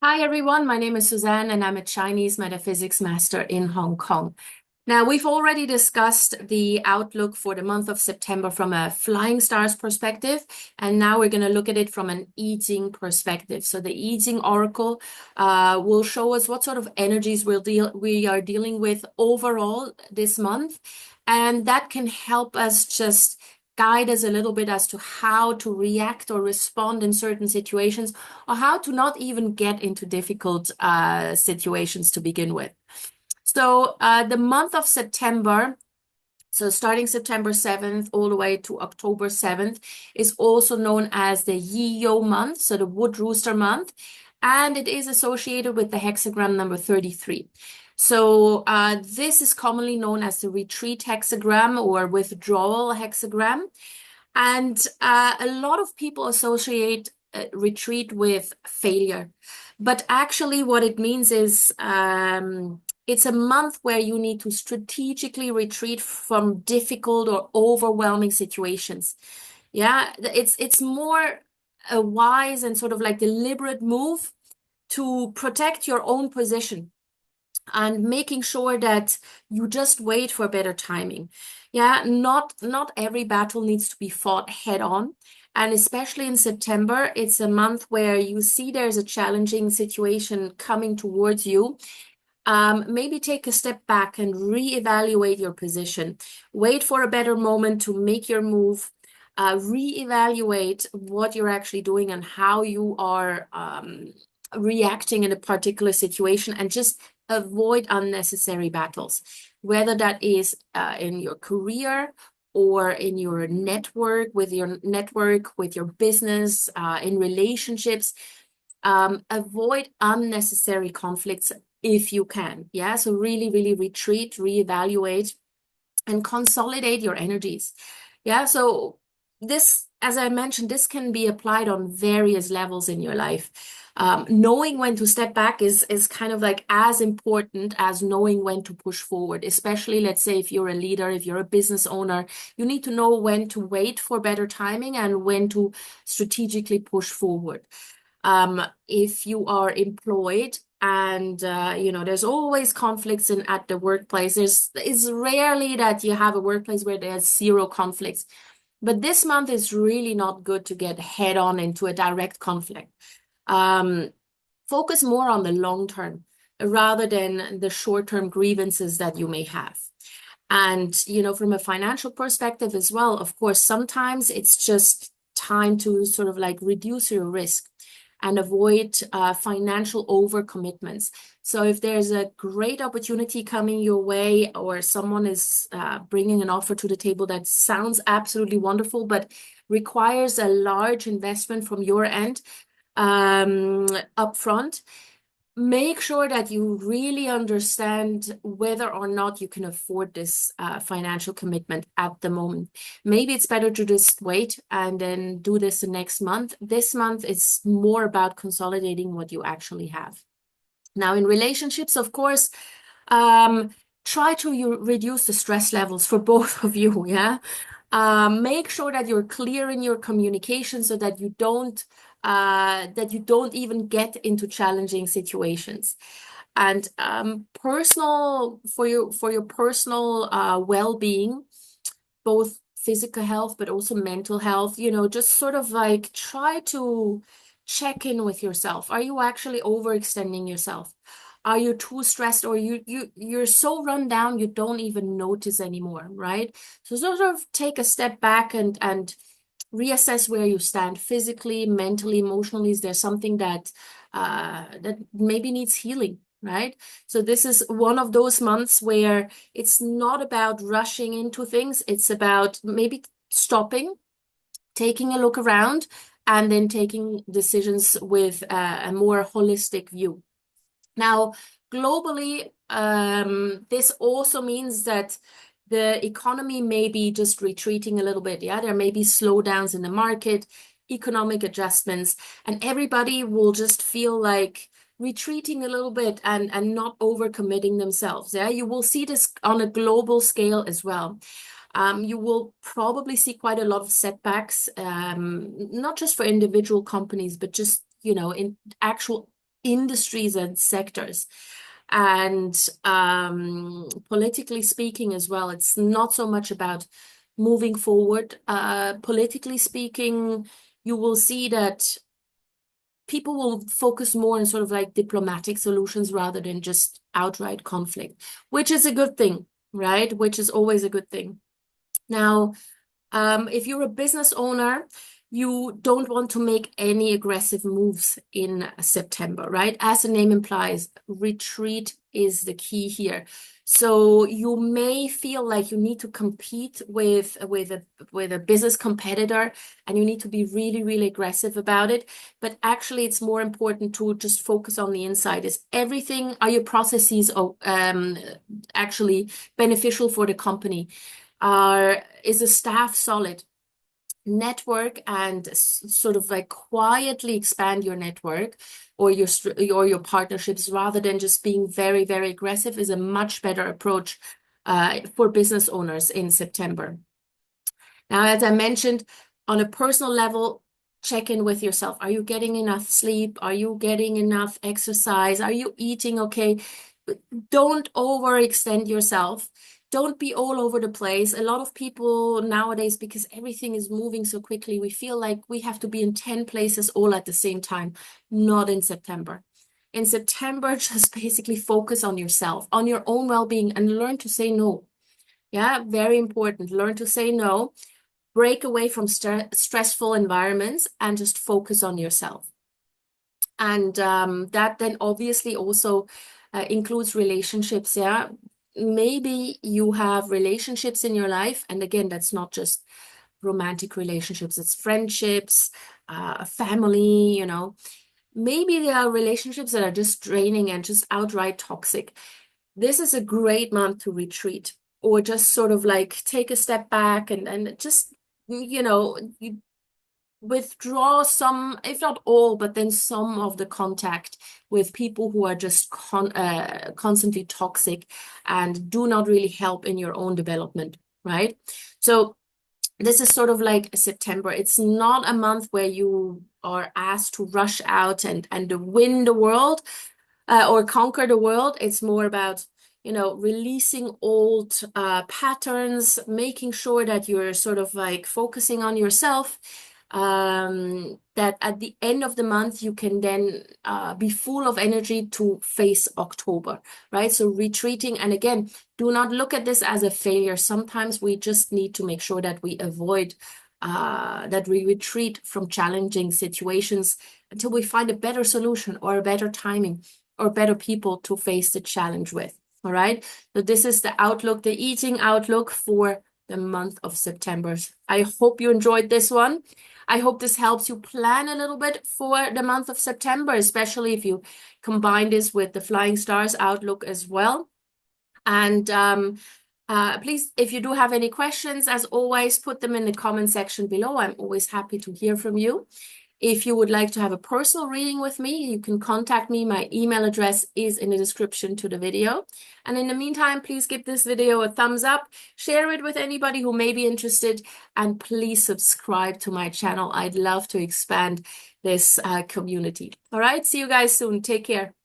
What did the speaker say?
Hi everyone, my name is Suzanne and I'm a Chinese Metaphysics master in Hong Kong. Now, we've already discussed the outlook for the month of September from a flying stars perspective, and now we're going to look at it from an Yijing perspective. So the Yijing oracle will show us what sort of energies we are dealing with overall this month, and that can help us just guide us a little bit as to how to react or respond in certain situations, or how to not even get into difficult situations to begin with. So the month of September, so starting September 7th all the way to October 7th, is also known as the Yijing month, so the Wood Rooster month, and it is associated with the hexagram number 33. So this is commonly known as the Retreat Hexagram or Withdrawal Hexagram. And a lot of people associate retreat with failure. But actually, what it means is it's a month where you need to strategically retreat from difficult or overwhelming situations. Yeah, it's more a wise and sort of like deliberate move to protect your own position and making sure that you just wait for better timing. Yeah, not every battle needs to be fought head on. And especially in September, it's a month where you see there's a challenging situation coming towards you. Maybe take a step back and reevaluate your position. Wait for a better moment to make your move. Reevaluate what you're actually doing and how you are reacting in a particular situation, and just avoid unnecessary battles, whether that is in your career or in your network, with your business, in relationships. Avoid unnecessary conflicts if you can. Yeah, so really, really retreat, reevaluate, and consolidate your energies. Yeah, so this, as I mentioned, this can be applied on various levels in your life. Knowing when to step back is kind of like as important as knowing when to push forward, especially let's say if you're a leader, if you're a business owner, you need to know when to wait for better timing and when to strategically push forward. If you are employed and there's always conflicts at the workplace. It's rarely that you have a workplace where there's zero conflicts. But this month is really not good to get head on into a direct conflict. Focus more on the long term rather than the short-term grievances that you may have. And, from a financial perspective as well, of course, sometimes it's just time to sort of like reduce your risk and avoid financial overcommitments. So if there's a great opportunity coming your way, or someone is bringing an offer to the table that sounds absolutely wonderful, but requires a large investment from your end upfront, make sure that you really understand whether or not you can afford this financial commitment at the moment. Maybe it's better to just wait and then do this the next month. This month is more about consolidating what you actually have. Now, in relationships, of course, try to reduce the stress levels for both of you. Yeah. Make sure that you're clear in your communication so that you don't even get into challenging situations. And personal for your personal well-being, both physical health but also mental health, just sort of like try to check in with yourself. Are you actually overextending yourself? Are you too stressed, or you're so run down you don't even notice anymore, right? So sort of take a step back and reassess where you stand physically, mentally, emotionally. Is there something that maybe needs healing, right? So this is one of those months where it's not about rushing into things. It's about maybe stopping, taking a look around, and then taking decisions with a more holistic view. Now, globally, this also means that the economy may be just retreating a little bit. Yeah, there may be slowdowns in the market, economic adjustments, and everybody will just feel like retreating a little bit and not overcommitting themselves. Yeah, you will see this on a global scale as well. You will probably see quite a lot of setbacks, not just for individual companies, but just, in actual industries and sectors. And politically speaking as well, it's not so much about moving forward. Politically speaking, you will see that people will focus more on sort of like diplomatic solutions rather than just outright conflict, which is a good thing, right? Which is always a good thing. Now, if you're a business owner, you don't want to make any aggressive moves in September, right? As the name implies, retreat is the key here. So you may feel like you need to compete with a business competitor, and you need to be really, really aggressive about it. But actually, it's more important to just focus on the inside. Are your processes actually beneficial for the company? Is the staff solid? Network and sort of like quietly expand your network or your partnerships rather than just being very, very aggressive is a much better approach for business owners in September. Now, as I mentioned, on a personal level, check in with yourself. Are you getting enough sleep? Are you getting enough exercise? Are you eating okay? Don't overextend yourself. Don't be all over the place. A lot of people nowadays, because everything is moving so quickly, we feel like we have to be in 10 places all at the same time. Not in September. In September, just basically focus on yourself, on your own well-being, and learn to say no. Yeah, very important. Learn to say no. Break away from stressful environments and just focus on yourself. And that then obviously also includes relationships. Yeah, maybe you have relationships in your life, and again, that's not just romantic relationships, it's friendships, family, you know. Maybe there are relationships that are just draining and just outright toxic. This is a great month to retreat or just sort of like take a step back and just, you know, withdraw some, if not all, but then some of the contact with people who are just constantly toxic and do not really help in your own development, right? So this is sort of like September. It's not a month where you are asked to rush out and win the world or conquer the world. It's more about, you know, releasing old patterns, making sure that you're sort of like focusing on yourself, that at the end of the month, you can then be full of energy to face October, right? So retreating, and again, do not look at this as a failure. Sometimes we just need to make sure that we avoid, that we retreat from challenging situations until we find a better solution or a better timing or better people to face the challenge with, all right? So this is the outlook, the Yijing outlook for the month of September. I hope you enjoyed this one. I hope this helps you plan a little bit for the month of September, especially if you combine this with the Flying Stars outlook as well. And please, if you do have any questions, as always, put them in the comment section below. I'm always happy to hear from you. If you would like to have a personal reading with me, you can contact me. My email address is in the description to the video. And in the meantime, please give this video a thumbs up, share it with anybody who may be interested, and please subscribe to my channel. I'd love to expand this community. All right, see you guys soon. Take care.